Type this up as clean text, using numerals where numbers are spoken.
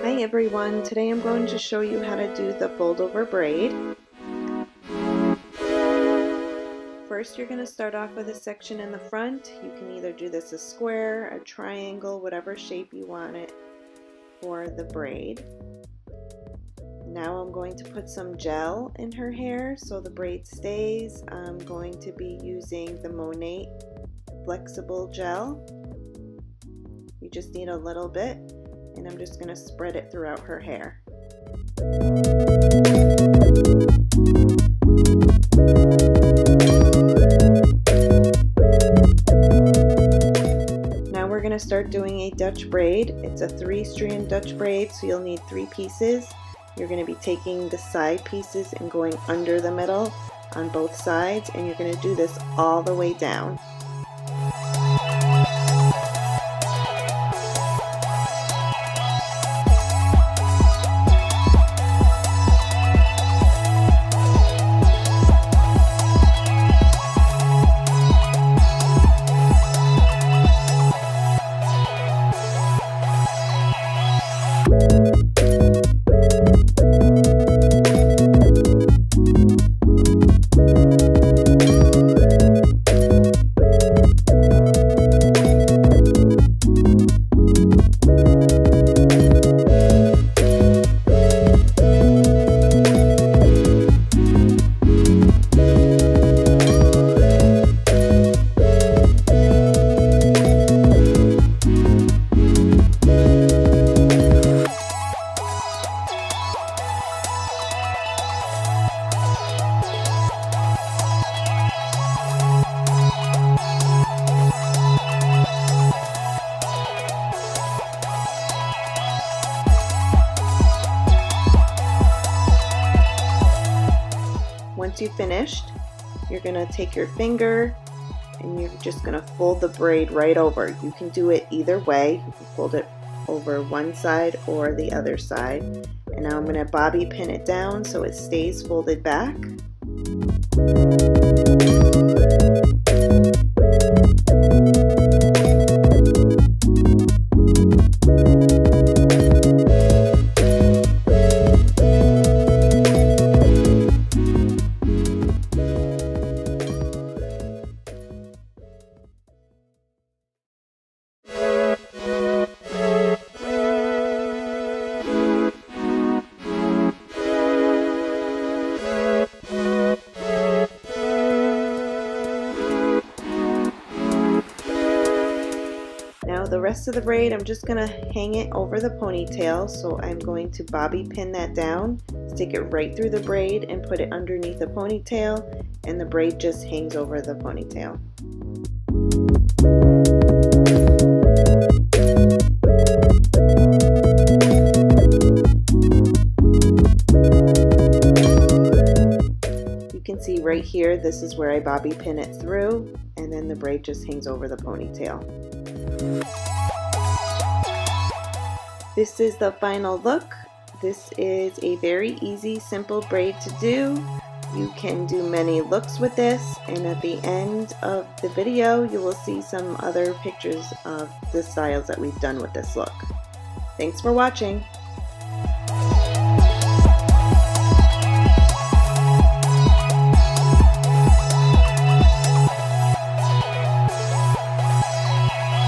Hi everyone, today I'm going to show you how to do the fold over braid. First you're going to start off with a section in the front. You can either do this a square, a triangle, whatever shape you want it for the braid. Now I'm going to put some gel in her hair so the braid stays. I'm going to be using the Monat flexible gel. You just need a little bit, and I'm just going to spread it throughout her hair. Now we're going to start doing a Dutch braid. It's a 3-strand Dutch braid, so you'll need 3 pieces. You're going to be taking the side pieces and going under the middle on both sides, and you're going to do this all the way down. Once you've finished, you're going to take your finger and you're just going to fold the braid right over. You can do it either way. You can fold it over one side or the other side. And now I'm going to bobby pin it down so it stays folded back. Now the rest of the braid, I'm just going to hang it over the ponytail, so I'm going to bobby pin that down, stick it right through the braid and put it underneath the ponytail, and the braid just hangs over the ponytail. You can see right here, this is where I bobby pin it through, and then the braid just hangs over the ponytail. This is the final look. This is a very easy, simple braid to do. You can do many looks with this, and at the end of the video you will see some other pictures of the styles that we've done with this look. Thanks for watching.